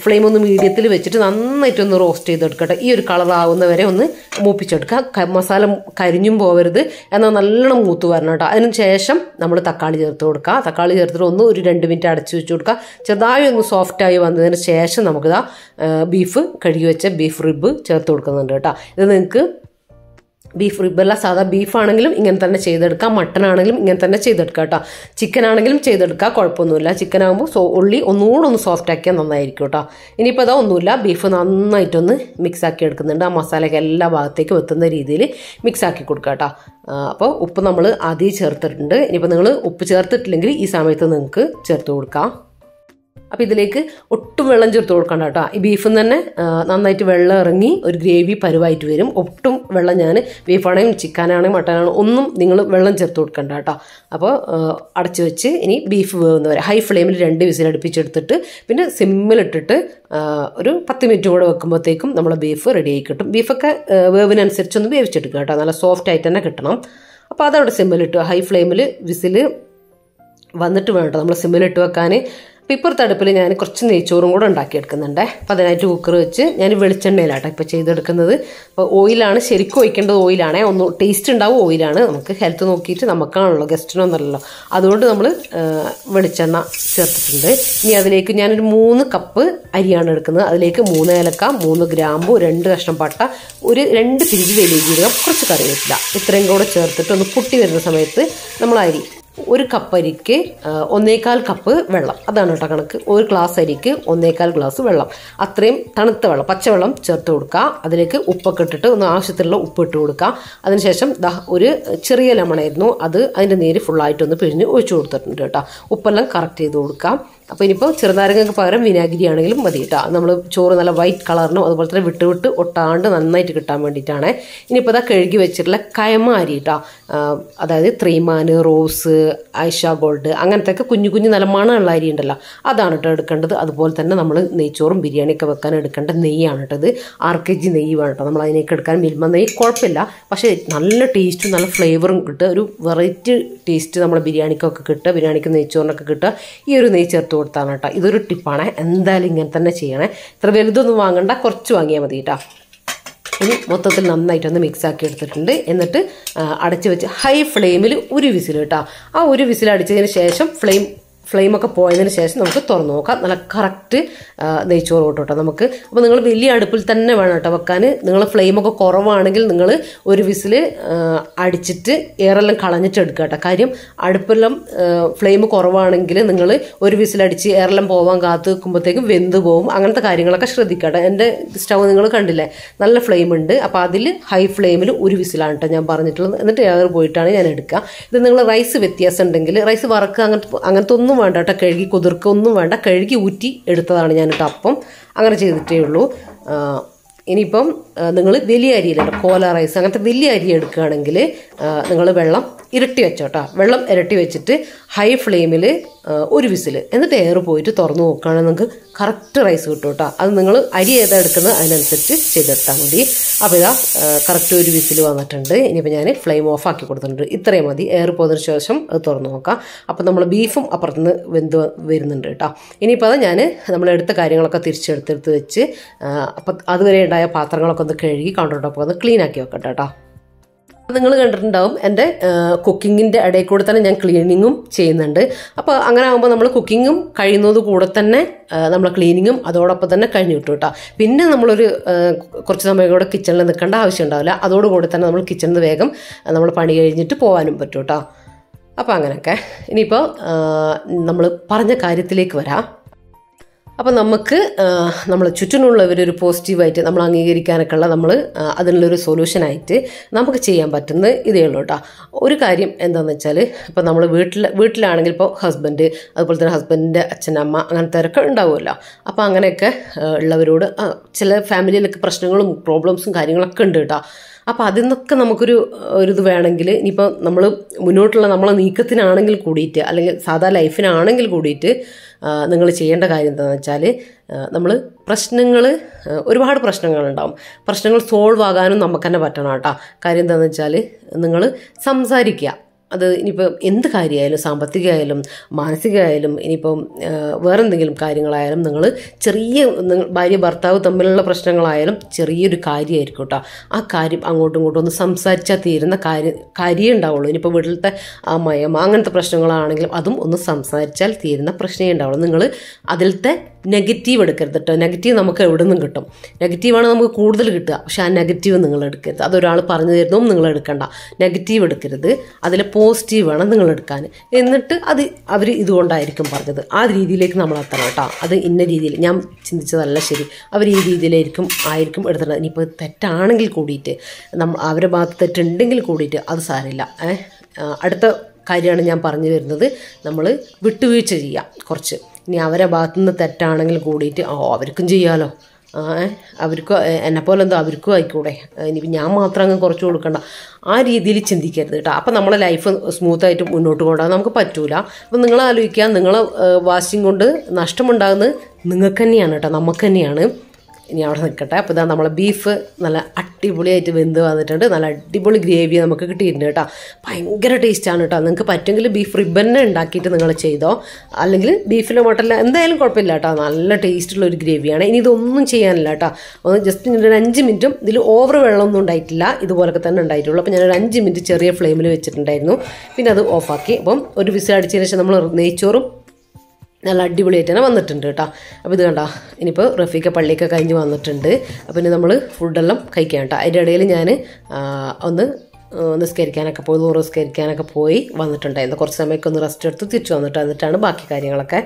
ഫ്ലെയിം ഒന്ന് മീഡിയത്തിൽ വെച്ചിട്ട് നന്നായിട്ടൊന്ന് റോസ്റ്റ് ചെയ്തെടുക്കട്ടെ. ഈ ഒരു കളറാവുന്നവരെ ഒന്ന് മൂപ്പിച്ചെടുക്കുക. മസാല കരിഞ്ഞും പോകരുത്, എന്നാൽ നല്ലോണം മൂത്ത് വരണം കേട്ടോ. അതിന് ശേഷം നമ്മൾ തക്കാളി ചേർത്ത് കൊടുക്കുക. തക്കാളി ചേർത്തിട്ട് ഒരു 2 മിനിറ്റ് അടച്ചു വെച്ച് കൊടുക്കുക. ചെറുതായി ഒന്ന് സോഫ്റ്റായി വന്നതിന് ശേഷം നമുക്ക് ബീഫ് കഴുകി വെച്ച ബീഫ് റിബ് ചേർത്ത് കൊടുക്കുന്നുണ്ട് കേട്ടോ. ഇത് നിങ്ങൾക്ക് ബീഫ് റിബല്ല, സാധാ ബീഫാണെങ്കിലും ഇങ്ങനെ തന്നെ ചെയ്തെടുക്കാം, മട്ടൺ ആണെങ്കിലും ഇങ്ങനെ തന്നെ ചെയ്തെടുക്കാം കേട്ടോ. ചിക്കൻ ആണെങ്കിലും ചെയ്തെടുക്കാം, കുഴപ്പമൊന്നുമില്ല. ചിക്കൻ ആകുമ്പോൾ ഉള്ളി ഒന്നുകൂടെ ഒന്ന് സോഫ്റ്റ് ആക്കിയാൽ നന്നായിരിക്കും കേട്ടോ. ഇനിയിപ്പോൾ ഒന്നുമില്ല, ബീഫ് നന്നായിട്ടൊന്ന് മിക്സ് ആക്കി എടുക്കുന്നുണ്ട്. ആ മസാലയൊക്കെ എല്ലാ ഭാഗത്തേക്കും എത്തുന്ന രീതിയിൽ മിക്സ് ആക്കി കൊടുക്കുക കേട്ടോ. അപ്പോൾ ഉപ്പ് നമ്മൾ ആദ്യം ചേർത്തിട്ടുണ്ട്. ഇനിയിപ്പോൾ നിങ്ങൾ ഉപ്പ് ചേർത്തിട്ടില്ലെങ്കിൽ ഈ സമയത്ത് നിങ്ങൾക്ക് ചേർത്ത് കൊടുക്കാം. അപ്പോൾ ഇതിലേക്ക് ഒട്ടും വെള്ളം ചേർത്ത് കൊടുക്കണ്ട കേട്ടോ. ഈ ബീഫിൽ തന്നെ നന്നായിട്ട് വെള്ളം ഇറങ്ങി ഒരു ഗ്രേവി പരുവായിട്ട് വരും. ഒട്ടും വെള്ളം ബീഫാണെങ്കിലും ചിക്കനാണെങ്കിലും മട്ടനാണെങ്കിലും ഒന്നും നിങ്ങൾ വെള്ളം ചേർത്ത് കൊടുക്കണ്ട കേട്ടോ. അപ്പോൾ അടച്ചു വെച്ച് ഇനി ബീഫ് വേവുന്നവരെ ഹൈ ഫ്ലെയിമിൽ 2 വിസിൽ അടുപ്പിച്ചെടുത്തിട്ട് പിന്നെ സിമ്മിലിട്ടിട്ട് ഒരു 10 മിനിറ്റ് കൂടെ വെക്കുമ്പോഴത്തേക്കും നമ്മളെ ബീഫ് റെഡി ആയി കിട്ടും. ബീഫൊക്കെ വേവിനനുസരിച്ചൊന്ന് വേവിച്ചെടുക്കുക കേട്ടോ. നല്ല സോഫ്റ്റ് ആയിട്ട് തന്നെ കിട്ടണം. അപ്പോൾ അതവിടെ സിമ്മിലിട്ട് ഹൈ ഫ്ലെയിമിൽ വിസിൽ വന്നിട്ട് വേണ്ട നമ്മൾ സിമ്മിലിട്ട് വെക്കാൻ. അപ്പോൾ ഇപ്പുറത്തെ അടുപ്പിൽ ഞാൻ കുറച്ച് നെയ്ച്ചോറും കൂടെ ഉണ്ടാക്കിയെടുക്കുന്നുണ്ട്. അപ്പോൾ അതിനായിട്ട് കുക്കർ വെച്ച് ഞാൻ വെളിച്ചെണ്ണയിലാട്ടോ ഇപ്പോൾ ചെയ്തെടുക്കുന്നത്. അപ്പോൾ ഓയിലാണ് ശരിക്കും ഒഴിക്കേണ്ടത്, ഓയിലാണേ. ഒന്ന് ടേസ്റ്റ് ഉണ്ടാവും ഓയിലാണ്. നമുക്ക് ഹെൽത്ത് നോക്കിയിട്ട് നമുക്കാണല്ലോ, ഗസ്റ്റിനൊന്നുമല്ലല്ലോ. അതുകൊണ്ട് നമ്മൾ വെളിച്ചെണ്ണ ചേർത്തിട്ടുണ്ട്. ഇനി അതിലേക്ക് ഞാനൊരു 3 കപ്പ് അരിയാണ് എടുക്കുന്നത്. അതിലേക്ക് 3 ഏലക്ക, 3 ഗ്രാമ്പു, 2 കഷ്ണം പട്ട, ഒരു 2 പിഞ്ച് വലിയ ജീരകം, കുറച്ച് കറിവേപ്പില, ഇത്രയും കൂടെ ചേർത്തിട്ട് ഒന്ന് പൊട്ടി വരുന്ന സമയത്ത് നമ്മൾ അരി, 1 കപ്പ് അരിക്ക് 1.25 കപ്പ് വെള്ളം, അതാണ് കേട്ടോ കണക്ക്. 1 ഗ്ലാസ് അരിക്ക് 1.25 ഗ്ലാസ് വെള്ളം, അത്രയും തണുത്ത വെള്ളം, പച്ചവെള്ളം ചേർത്ത് കൊടുക്കുക. അതിലേക്ക് ഉപ്പൊക്കെ ഇട്ടിട്ട് ഒന്ന് ആവശ്യത്തിലുള്ള ഉപ്പ് ഇട്ട് കൊടുക്കുക. അതിനുശേഷം ഒരു ചെറിയ ലെമണായിരുന്നു, അത് അതിൻ്റെ നീര് ഫുള്ളായിട്ടൊന്ന് പിഴിഞ്ഞ് ഒഴിച്ചു കൊടുത്തിട്ടുണ്ട് കേട്ടോ. ഉപ്പെല്ലാം കറക്റ്റ് ചെയ്ത് കൊടുക്കാം. അപ്പോൾ ഇനിയിപ്പോൾ ചെറുനാരങ്ങയ്ക്ക് പകരം വിനാഗിരി ആണെങ്കിലും മതി കേട്ടോ. നമ്മൾ ചോറ് നല്ല വൈറ്റ് കളറിനും അതുപോലെ തന്നെ വിട്ട് ഒട്ടാണ്ട് നന്നായിട്ട് കിട്ടാൻ വേണ്ടിയിട്ടാണ്. ഇനിയിപ്പോൾ അതാ കഴുകി വെച്ചിട്ടുള്ള കയമ അരി കേട്ടോ, അതായത് 3 മാന്, റോസ്, ഐഷ ഗോൾഡ്, അങ്ങനത്തെ കുഞ്ഞു കുഞ്ഞു നല്ല മണമുള്ള അരി ഉണ്ടല്ലോ, അതാണ് കേട്ടോ എടുക്കേണ്ടത്. അതുപോലെ തന്നെ നമ്മൾ നെയ്ച്ചോറും ബിരിയാണിയൊക്കെ വെക്കാൻ എടുക്കേണ്ട നെയ്യാണ് കേട്ടോ. ഇത് 6 kg നെയ്യ് വേണം കേട്ടോ. നമ്മൾ അതിനേക്ക് എടുക്കാൻ മിൽമ നെയ്യ് കുഴപ്പമില്ല, പക്ഷേ നല്ല ടേസ്റ്റും നല്ല ഫ്ലേവറും കിട്ടുക, ഒരു വെറൈറ്റി ടേസ്റ്റ് നമ്മുടെ ബിരിയാണിക്കൊക്കെ കിട്ടുക, ബിരിയാണിക്ക് നെയ്ച്ചോറിനൊക്കെ കിട്ടുക ഈ ഒരു നെയ്യ് ചേർത്ത് കൊടുത്താണ് കേട്ടോ. ഇതൊരു ടിപ്പാണ്, എന്തായാലും ഇങ്ങനെ തന്നെ ചെയ്യണേ. ഇത്ര വലുതൊന്നും വാങ്ങണ്ട, കുറച്ച് വാങ്ങിയാൽ മതി കേട്ടോ. ഇനി മൊത്തത്തിൽ നന്നായിട്ടൊന്ന് മിക്സ് ആക്കി എടുത്തിട്ടുണ്ട്. എന്നിട്ട് അടച്ച് വെച്ച് ഹൈ ഫ്ലെയിമിൽ 1 വിസിൽ കേട്ടോ. ആ 1 വിസിൽ അടിച്ചതിന് ശേഷം ഫ്ലെയിമൊക്കെ പോയതിന് ശേഷം നമുക്ക് തുറന്നു നോക്കാം. നല്ല കറക്റ്റ് നെയ്ച്ചോറ് കേട്ടോ നമുക്ക്. അപ്പോൾ നിങ്ങൾ വലിയ അടുപ്പിൽ തന്നെ വേണം കേട്ടോ വെക്കാൻ. നിങ്ങൾ ഫ്ലെയിമൊക്കെ കുറവാണെങ്കിൽ നിങ്ങൾ 1 വിസിൽ അടിച്ചിട്ട് എയറെല്ലാം കളഞ്ഞിട്ട് എടുക്കുക കേട്ടോ. കാര്യം അടുപ്പെല്ലാം ഫ്ലെയിം കുറവാണെങ്കിൽ നിങ്ങൾ 1 വിസിലടിച്ച് എയറെല്ലാം പോകാൻ കാത്ത് നിൽക്കുമ്പോഴത്തേക്കും വെന്ത് പോകും. അങ്ങനത്തെ കാര്യങ്ങളൊക്കെ ശ്രദ്ധിക്കുക. എൻ്റെ സ്റ്റൗ നിങ്ങൾ കണ്ടില്ലേ, നല്ല ഫ്ലെയിം ഉണ്ട്. അപ്പോൾ അതിൽ ഹൈ ഫ്ലെയിമിൽ 1 വിസിലാണ് കേട്ടോ ഞാൻ പറഞ്ഞിട്ടുള്ളത്. എന്നിട്ട് എയർ പോയിട്ടാണ് ഞാൻ എടുക്കുക. ഇത് നിങ്ങൾ റൈസ് വ്യത്യാസം ഉണ്ടെങ്കിൽ റൈസ് വറക്കുക അങ്ങനത്തെ ഒന്നും വേണ്ട കേട്ടോ. കഴുകി കുതിർക്കുക ഒന്നും വേണ്ട, കഴുകി ഊറ്റി എടുത്തതാണ് ഞാൻ കേട്ടോ. അപ്പം അങ്ങനെ ചെയ്തിട്ടേ ഉള്ളൂ. ഇനിയിപ്പം നിങ്ങൾ വലിയ അരിയിലുണ്ട്, കോല റൈസ് അങ്ങനത്തെ വലിയ അരി എടുക്കുകയാണെങ്കിൽ നിങ്ങൾ വെള്ളം ഇരട്ടി വെച്ചോട്ടോ. വെള്ളം ഇരട്ടി വെച്ചിട്ട് ഹൈ ഫ്ലെയിമിൽ 1 വിസിൽ, എന്നിട്ട് എയർ പോയിട്ട് തുറന്ന് നോക്കുകയാണെങ്കിൽ നിങ്ങൾക്ക് കറക്റ്റ് റൈസ് കിട്ടും കേട്ടോ. അത് നിങ്ങൾ അരി ഏതാ എടുക്കുന്നത് അതിനനുസരിച്ച് ചെയ്തെടുത്താൽ മതി. അപ്പോൾ ഇതാ കറക്റ്റ് 1 വിസിൽ വന്നിട്ടുണ്ട്. ഇനിയിപ്പോൾ ഞാൻ ഫ്ലെയിം ഓഫ് ആക്കി കൊടുത്തിട്ടുണ്ട്. ഇത്രയും മതി. എയർ പോയതിന് ശേഷം അത് തുറന്ന് നോക്കാം. അപ്പോൾ നമ്മൾ ബീഫും അപ്പുറത്തുനിന്ന് വെന്ത് വരുന്നുണ്ട് കേട്ടോ. ഇനിയിപ്പോൾ അത് ഞാൻ നമ്മളെടുത്ത കാര്യങ്ങളൊക്കെ തിരിച്ചെടുത്തെടുത്ത് വെച്ച് അപ്പം അതുവരെ ഉണ്ടായ പാത്രങ്ങളൊക്കെ ഒന്ന് കഴുകി കൗണ്ടർ ടോപ്പൊക്കെ ഒന്ന് ക്ലീൻ ആക്കി വെക്കട്ടെ കേട്ടോ. നിങ്ങൾ കണ്ടിട്ടുണ്ടാവും എൻ്റെ കുക്കിങ്ങിൻ്റെ ഇടയിൽ കൂടെ തന്നെ ഞാൻ ക്ലീനിങ്ങും ചെയ്യുന്നുണ്ട്. അപ്പോൾ അങ്ങനെ ആകുമ്പോൾ നമ്മൾ കുക്കിങ്ങും കഴിയുന്നത് കൂടെ തന്നെ നമ്മൾ ക്ലീനിങ്ങും അതോടൊപ്പം തന്നെ കഴിഞ്ഞു കിട്ടും കേട്ടോ. പിന്നെ നമ്മളൊരു കുറച്ച് സമയം കൂടെ കിച്ചണിൽ നിൽക്കേണ്ട ആവശ്യം ഉണ്ടാവില്ല. അതോടുകൂടി തന്നെ നമ്മൾ കിച്ചണിൽ നിന്ന് വേഗം നമ്മൾ പണി കഴിഞ്ഞിട്ട് പോകാനും പറ്റും കേട്ടോ. അപ്പോൾ അങ്ങനെയൊക്കെ ഇനിയിപ്പോൾ നമ്മൾ പറഞ്ഞ കാര്യത്തിലേക്ക് വരാം. അപ്പോൾ നമുക്ക് നമ്മൾ ചുറ്റിനുള്ളവരൊരു പോസിറ്റീവായിട്ട് നമ്മൾ അംഗീകരിക്കാനൊക്കെ ഉള്ള നമ്മൾ അതിനുള്ളൊരു സൊല്യൂഷനായിട്ട് നമുക്ക് ചെയ്യാൻ പറ്റുന്നത് ഇതേ ഉള്ളൂ കേട്ടോ. ഒരു കാര്യം എന്താണെന്ന് വെച്ചാൽ ഇപ്പോൾ നമ്മൾ വീട്ടിലാണെങ്കിൽ ഇപ്പോൾ ഹസ്ബൻഡ്, അതുപോലെ തന്നെ ഹസ്ബൻഡിൻ്റെ അച്ഛനമ്മ അങ്ങനത്തെവരൊക്കെ ഉണ്ടാവുമല്ലോ. അപ്പോൾ അങ്ങനെയൊക്കെ ഉള്ളവരോട് ചില ഫാമിലിയിലൊക്കെ പ്രശ്നങ്ങളും പ്രോബ്ലംസും കാര്യങ്ങളൊക്കെ ഉണ്ട് കേട്ടോ. അപ്പോൾ അതിൽ നിന്നൊക്കെ നമുക്കൊരു ഇത് വേണമെങ്കിൽ ഇനിയിപ്പോൾ നമ്മൾ മുന്നോട്ടുള്ള നമ്മളെ നീക്കത്തിനാണെങ്കിൽ കൂടിയിട്ട് അല്ലെങ്കിൽ സാധാ ലൈഫിനാണെങ്കിൽ കൂടിയിട്ട് നിങ്ങൾ ചെയ്യേണ്ട കാര്യം എന്താണെന്ന് വെച്ചാൽ നമ്മൾ ഒരുപാട് പ്രശ്നങ്ങളുണ്ടാവും. പ്രശ്നങ്ങൾ സോൾവ് ആകാനും നമുക്ക് തന്നെ പറ്റണം കേട്ടോ. കാര്യം എന്താണെന്ന് വെച്ചാൽ നിങ്ങൾ സംസാരിക്കുക. അത് ഇനിയിപ്പോൾ എന്ത് കാര്യമായാലും, സാമ്പത്തികമായാലും മാനസികമായാലും ഇനിയിപ്പം വേറെന്തെങ്കിലും കാര്യങ്ങളായാലും നിങ്ങൾ ഭാര്യ ഭർത്താവ് തമ്മിലുള്ള പ്രശ്നങ്ങളായാലും ചെറിയൊരു കാര്യമായിരിക്കും കേട്ടോ. ആ കാര്യം അങ്ങോട്ടും ഇങ്ങോട്ടും ഒന്ന് സംസാരിച്ചാൽ തീരുന്ന കാര്യമേ ഉണ്ടാവുള്ളൂ. ഇനിയിപ്പോൾ വീട്ടിലത്തെ മയം അങ്ങനത്തെ പ്രശ്നങ്ങളാണെങ്കിലും അതും ഒന്ന് സംസാരിച്ചാൽ തീരുന്ന പ്രശ്നമേ ഉണ്ടാവുള്ളൂ. നിങ്ങൾ അതിലത്തെ നെഗറ്റീവ് എടുക്കരുത് കേട്ടോ. നെഗറ്റീവ് നമുക്ക് എവിടെ നിന്നും കിട്ടും. നെഗറ്റീവാണ് നമുക്ക് കൂടുതൽ കിട്ടുക, പക്ഷെ ആ നെഗറ്റീവ് നിങ്ങൾ എടുക്കരുത്. അതൊരാൾ പറഞ്ഞു തരുന്നതും നിങ്ങൾ എടുക്കണ്ട. നെഗറ്റീവ് എടുക്കരുത്, അതിൽ പോസിറ്റീവ് വേണം നിങ്ങൾ എടുക്കാൻ. എന്നിട്ട് അത് അവർ ഇതുകൊണ്ടായിരിക്കും പറഞ്ഞത്, ആ രീതിയിലേക്ക് നമ്മൾ എത്തണം കേട്ടോ. അത് ഇന്ന രീതിയിൽ ഞാൻ ചിന്തിച്ചതല്ല ശരി, അവർ ഈ രീതിയിലായിരിക്കും എടുത്തിട്ട്. ഇനിയിപ്പോൾ തെറ്റാണെങ്കിൽ കൂടിയിട്ട് അവരുടെ ഭാഗത്ത് തെറ്റുണ്ടെങ്കിൽ കൂടിയിട്ട് അത് സാരമില്ല. അടുത്ത കാര്യമാണ് ഞാൻ പറഞ്ഞു വരുന്നത്, നമ്മൾ വിട്ടുവീഴ്ച ചെയ്യാം കുറച്ച്. ഇനി അവരെ ഭാഗത്തുനിന്ന് തെറ്റാണെങ്കിൽ കൂടിയിട്ട് അവർക്കും ചെയ്യാമല്ലോ, അവർക്കും എന്നെപ്പോലെ എന്തോ അവർക്കും ആയിക്കൂടെ, ഇനിയിപ്പോൾ ഞാൻ മാത്രം അങ്ങ് കുറച്ച് കൊടുക്കണ്ട, ആ രീതിയിൽ ചിന്തിക്കരുത് കേട്ടോ. അപ്പം നമ്മളെ ലൈഫ് സ്മൂത്തായിട്ട് മുന്നോട്ട് കൊണ്ടുപോകാൻ നമുക്ക് പറ്റൂല. അപ്പം നിങ്ങൾ ആലോചിക്കുക, നിങ്ങളെ വാശിയും കൊണ്ട് നഷ്ടമുണ്ടാകുന്നത് നിങ്ങൾക്ക് തന്നെയാണ് കേട്ടോ, നമുക്ക് തന്നെയാണ്. ഇനി അവിടെ നിൽക്കട്ടെ. അപ്പോൾ ഇതാ നമ്മളെ ബീഫ് നല്ല അടിപൊളിയായിട്ട് വെന്ത് വന്നിട്ടുണ്ട്. നല്ല അടിപൊളി ഗ്രേവി നമുക്ക് കിട്ടിയിട്ടുണ്ട് കേട്ടോ. ഭയങ്കര ടേസ്റ്റാണ് കേട്ടോ. നിങ്ങൾക്ക് പറ്റുമെങ്കിൽ ബീഫ് റിബന്നെ ഉണ്ടാക്കിയിട്ട് നിങ്ങൾ ചെയ്തോ, അല്ലെങ്കിൽ ബീഫിലോ മട്ടനിലോ എന്തായാലും കുഴപ്പമില്ല കേട്ടോ. നല്ല ടേസ്റ്റുള്ള ഒരു ഗ്രേവിയാണ്. ഇനി ഇതൊന്നും ചെയ്യാനില്ല കേട്ടോ. ഒന്ന് ജസ്റ്റ് ഒരു 5 മിനിറ്റും ഇതിൽ ഓവർ വെള്ളമൊന്നും ഉണ്ടായിട്ടില്ല, ഇതുപോലൊക്കെ തന്നെ ഉണ്ടായിട്ടുള്ളൂ. അപ്പോൾ ഞാനൊരു 5 മിനിറ്റ് ചെറിയ ഫ്ലെയിമിൽ വെച്ചിട്ടുണ്ടായിരുന്നു. പിന്നെ അത് ഓഫാക്കി. അപ്പം ഒരു വിസിൽ അടിച്ചതിന് ശേഷം നമ്മൾ നെയ്ച്ചോറും നല്ല അടിപൊളിയായിട്ട് തന്നെ വന്നിട്ടുണ്ട് കേട്ടോ. അപ്പോൾ ഇത് കണ്ടോ, ഇനിയിപ്പോൾ റഫീഖ പള്ളിയൊക്കെ കഴിഞ്ഞ് വന്നിട്ടുണ്ട്. അപ്പോൾ ഇനി നമ്മൾ ഫുഡെല്ലാം കഴിക്കാം കേട്ടോ. അതിൻ്റെ ഇടയിൽ ഞാൻ ഒന്ന് നിസ്കരിക്കാനൊക്കെ പോയി, നിസ്കരിക്കാനൊക്കെ പോയി വന്നിട്ടുണ്ടായിരുന്നു. കുറച്ച് സമയമൊക്കെ ഒന്ന് റെസ്റ്റ് എടുത്ത് തിരിച്ചു എന്നിട്ടാണ് ബാക്കി കാര്യങ്ങളൊക്കെ.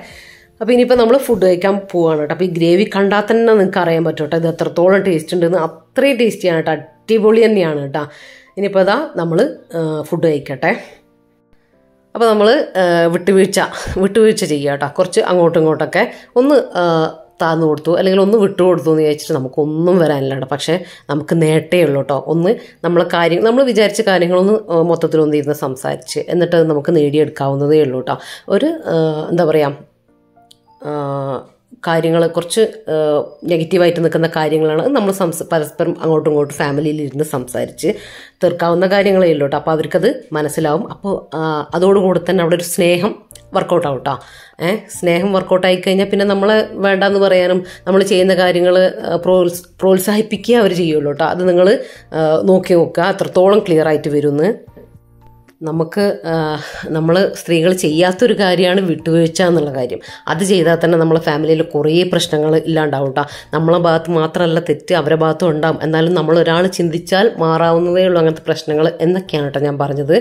അപ്പോൾ ഇനിയിപ്പോൾ നമ്മൾ ഫുഡ് കഴിക്കാൻ പോവാണ് കേട്ടോ. അപ്പോൾ ഈ ഗ്രേവി കണ്ടാൽ തന്നെ നിങ്ങൾക്ക് അറിയാൻ പറ്റും കേട്ടോ ഇത് എത്രത്തോളം ടേസ്റ്റ് ഉണ്ടെന്ന്. അത്രയും ടേസ്റ്റിയാണ് കേട്ടോ, അടിപൊളി തന്നെയാണ് കേട്ടോ. ഇനിയിപ്പോൾ അതാ നമ്മൾ ഫുഡ് കഴിക്കട്ടെ. അപ്പോൾ നമ്മൾ വിട്ടുവീഴ്ച ചെയ്യുക കേട്ടോ. കുറച്ച് അങ്ങോട്ടും ഇങ്ങോട്ടൊക്കെ ഒന്ന് താന്നു കൊടുത്തു, അല്ലെങ്കിൽ ഒന്ന് വിട്ടുകൊടുത്തു എന്ന് ചോദിച്ചിട്ട് നമുക്കൊന്നും വരാനില്ല. പക്ഷേ നമുക്ക് നേട്ടേ ഉള്ളൂ കേട്ടോ. ഒന്ന് നമ്മൾ വിചാരിച്ച കാര്യങ്ങളൊന്ന് മൊത്തത്തിലൊന്ന് ഇരുന്ന് സംസാരിച്ച് എന്നിട്ട് നമുക്ക് നേടിയെടുക്കാവുന്നതേ ഉള്ളൂ കേട്ടോ. ഒരു എന്താ പറയുക, കാര്യങ്ങൾ കുറച്ച് നെഗറ്റീവായിട്ട് നിൽക്കുന്ന കാര്യങ്ങളാണ് നമ്മൾ പരസ്പരം അങ്ങോട്ടും ഇങ്ങോട്ടും ഫാമിലിയിലിരുന്ന് സംസാരിച്ച് തീർക്കാവുന്ന കാര്യങ്ങളേ ഉള്ളൂ കേട്ടോ. അപ്പോൾ അവർക്കത് മനസ്സിലാവും. അപ്പോൾ അതോടുകൂടി തന്നെ അവിടെ ഒരു സ്നേഹം വർക്കൗട്ടാവും കേട്ടോ. സ്നേഹം വർക്കൗട്ടായി കഴിഞ്ഞാൽ പിന്നെ നമ്മളെ വേണ്ടാന്ന് പറയാനും നമ്മൾ ചെയ്യുന്ന കാര്യങ്ങൾ പ്രോത്സാഹിപ്പിക്കുക അവർ ചെയ്യുള്ളൂ കേട്ടോ. അത് നിങ്ങൾ നോക്കി നോക്കുക എത്രത്തോളം ക്ലിയർ ആയിട്ട് വരുമെന്ന്. നമ്മൾ സ്ത്രീകൾ ചെയ്യാത്തൊരു കാര്യമാണ് വിട്ടുവീഴ്ച എന്നുള്ള കാര്യം. അത് ചെയ്താൽ തന്നെ നമ്മളെ ഫാമിലിയിൽ കുറേ പ്രശ്നങ്ങൾ ഇല്ലാണ്ടാവും കേട്ടോ. നമ്മളെ ഭാഗത്ത് മാത്രമല്ല തെറ്റ്, അവരുടെ ഭാഗത്തും ഉണ്ടാവും. എന്നാലും നമ്മൾ ഒരാൾ ചിന്തിച്ചാൽ മാറാവുന്നതേ ഉള്ളൂ അങ്ങനത്തെ പ്രശ്നങ്ങൾ എന്നൊക്കെയാണ് കേട്ടോ ഞാൻ പറഞ്ഞത്.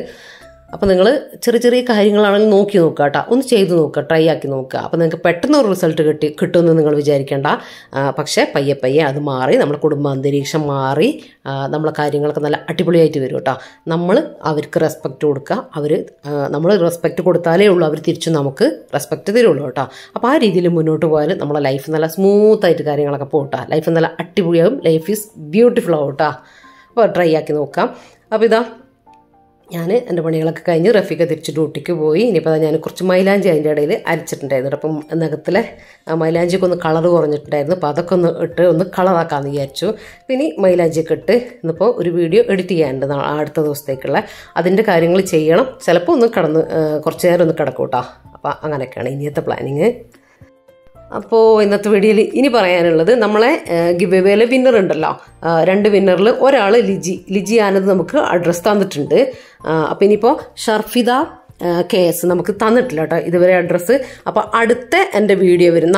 അപ്പോൾ നിങ്ങൾ ചെറിയ ചെറിയ കാര്യങ്ങളാണെങ്കിൽ നോക്കി നോക്കുക കേട്ടോ. ഒന്ന് ചെയ്ത് നോക്കുക, ട്രൈ ആക്കി നോക്കുക. അപ്പോൾ നിങ്ങൾക്ക് പെട്ടെന്ന് ഒരു റിസൾട്ട് കിട്ടുമെന്ന് നിങ്ങൾ വിചാരിക്കേണ്ട. പക്ഷേ പയ്യെ അത് മാറി, നമ്മുടെ കുടുംബ അന്തരീക്ഷം മാറി നമ്മളെ കാര്യങ്ങളൊക്കെ നല്ല അടിപൊളിയായിട്ട് വരും കേട്ടോ. നമ്മൾ അവർക്ക് റെസ്പെക്റ്റ് കൊടുക്കുക. നമ്മൾ റെസ്പെക്റ്റ് കൊടുത്താലേ ഉള്ളൂ അവർ തിരിച്ചു നമുക്ക് റെസ്പെക്റ്റ് തരുള്ളൂ കേട്ടോ. അപ്പോൾ ആ രീതിയിൽ മുന്നോട്ട് പോയാൽ നമ്മളെ ലൈഫ് നല്ല സ്മൂത്തായിട്ട് കാര്യങ്ങളൊക്കെ പോകട്ടോ. ലൈഫ് നല്ല അടിപൊളിയാവും. ലൈഫ് ഈസ് ബ്യൂട്ടിഫുൾ ആവും കേട്ടോ. അപ്പോൾ ട്രൈ ആക്കി നോക്കാം. അപ്പോൾ ഇതാ ഞാൻ എൻ്റെ പണികളൊക്കെ കഴിഞ്ഞ് റഫീഖ തിരിച്ച് ഡ്യൂട്ടിക്ക് പോയി. ഇനിയിപ്പോൾ ഞാൻ കുറച്ച് മൈലാഞ്ചി അതിൻ്റെ ഇടയിൽ അരച്ചിട്ടുണ്ടായിരുന്നു. അപ്പം നഖത്തിലെ മൈലാഞ്ചിയൊക്കെ ഒന്ന് കളർ കുറഞ്ഞിട്ടുണ്ടായിരുന്നു. അപ്പോൾ അതൊക്കെ ഒന്ന് കളറാക്കാമെന്ന് വിചാരിച്ചു. പിന്നെ മൈലാഞ്ചിയൊക്കെ ഇട്ട് ഇന്നിപ്പോൾ ഒരു വീഡിയോ എഡിറ്റ് ചെയ്യാനുണ്ട് അടുത്ത ദിവസത്തേക്കുള്ള. അതിൻ്റെ കാര്യങ്ങൾ ചെയ്യണം. ചിലപ്പോൾ ഒന്ന് കുറച്ച് നേരം ഒന്ന് കിടക്കും കേട്ടോ. അപ്പോൾ അങ്ങനെയൊക്കെയാണ് ഇനിയത്തെ പ്ലാനിങ്. അപ്പോൾ ഇന്നത്തെ വീഡിയോയിൽ ഇനി പറയാനുള്ളത്, നമ്മളെ ഗിവ് എവേയിലെ വിന്നർ ഉണ്ടല്ലോ, 2 വിന്നറിൽ ഒരാൾ ലിജി ആനത് നമുക്ക് അഡ്രസ്സ് തന്നിട്ടുണ്ട്. അപ്പോൾ ഇനിയിപ്പോൾ ഷർഫിദ KS നമുക്ക് തന്നിട്ടില്ല കേട്ടോ ഇതുവരെ അഡ്രസ്സ്. അപ്പോൾ അടുത്ത എൻ്റെ വീഡിയോ വരും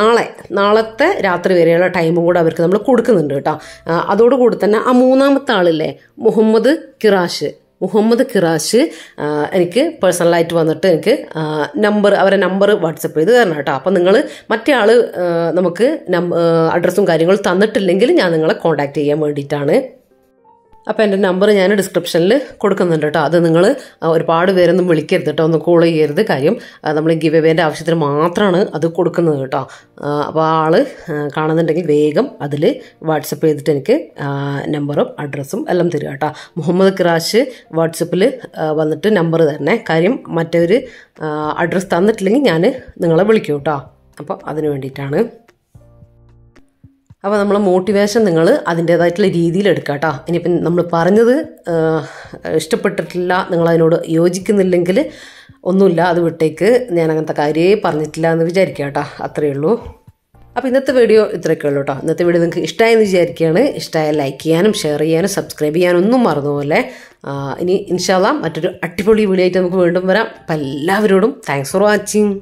നാളത്തെ രാത്രി വരെയുള്ള ടൈമും കൂടെ അവർക്ക് നമ്മൾ കൊടുക്കുന്നുണ്ട് കേട്ടോ. അതോടുകൂടി തന്നെ ആ 3ാമത്തെ ആളില്ലേ, മുഹമ്മദ് കിറാഷ് എനിക്ക് പേഴ്സണലായിട്ട് വന്നിട്ട് എനിക്ക് അവരെ നമ്പർ വാട്സപ്പ് ചെയ്ത് തരണം കേട്ടോ. അപ്പോൾ നിങ്ങൾ മറ്റേ ആൾ നമുക്ക് അഡ്രസ്സും കാര്യങ്ങളും തന്നിട്ടില്ലെങ്കിൽ ഞാൻ നിങ്ങളെ കോൺടാക്ട് ചെയ്യാൻ വേണ്ടിയിട്ടാണ്. അപ്പോൾ എൻ്റെ നമ്പർ ഞാൻ ഡിസ്ക്രിപ്ഷനിൽ കൊടുക്കുന്നുണ്ട് കേട്ടോ. അത് നിങ്ങൾ ഒരുപാട് പേരൊന്നും വിളിക്കരുത് കേട്ടോ, ഒന്ന് കോൾ ചെയ്യരുത്. കാര്യം നമ്മൾ ഗിവ് എവേൻ്റെ ആവശ്യത്തിന് മാത്രമാണ് അത് കൊടുക്കുന്നത് കേട്ടോ. അപ്പോൾ ആൾ കാണുന്നുണ്ടെങ്കിൽ വേഗം അതിൽ വാട്സപ്പ് ചെയ്തിട്ട് എനിക്ക് നമ്പറും അഡ്രസ്സും എല്ലാം തരിക കേട്ടോ. മുഹമ്മദ് കിറാഷ് വാട്സപ്പിൽ വന്നിട്ട് നമ്പർ തരണേ. കാര്യം മറ്റൊരു അഡ്രസ്സ് തന്നിട്ടില്ലെങ്കിൽ ഞാൻ നിങ്ങളെ വിളിക്കും കേട്ടോ. അപ്പോൾ അതിന് വേണ്ടിയിട്ടാണ്. അപ്പോൾ നമ്മളെ മോട്ടിവേഷൻ നിങ്ങൾ അതിൻ്റേതായിട്ടുള്ള രീതിയിൽ എടുക്കുക കേട്ടോ. ഇനിയിപ്പം നമ്മൾ പറഞ്ഞത് ഇഷ്ടപ്പെട്ടിട്ടില്ല, നിങ്ങളതിനോട് യോജിക്കുന്നില്ലെങ്കിൽ ഒന്നുമില്ല, അത് വിട്ടേക്ക്. ഞാൻ അങ്ങനത്തെ കാര്യമേ പറഞ്ഞിട്ടില്ല എന്ന് വിചാരിക്കുക കേട്ടോ. അത്രയേ ഉള്ളൂ. അപ്പോൾ ഇന്നത്തെ വീഡിയോ ഇത്രയൊക്കെ ഉള്ളൂ കേട്ടോ. ഇന്നത്തെ വീഡിയോ നിങ്ങൾക്ക് ഇഷ്ടമായെന്ന് വിചാരിക്കുകയാണ്. ഇഷ്ടമായ ലൈക്ക് ചെയ്യാനും ഷെയർ ചെയ്യാനും സബ്സ്ക്രൈബ് ചെയ്യാനും ഒന്നും മറന്നുപോലെ. ഇനി ഇൻഷാ അല്ലാഹ് മറ്റൊരു അടിപൊളി വീഡിയോ ആയിട്ട് നമുക്ക് വീണ്ടും വരാം. അപ്പോൾ എല്ലാവരോടും താങ്ക്സ് ഫോർ വാച്ചിങ്.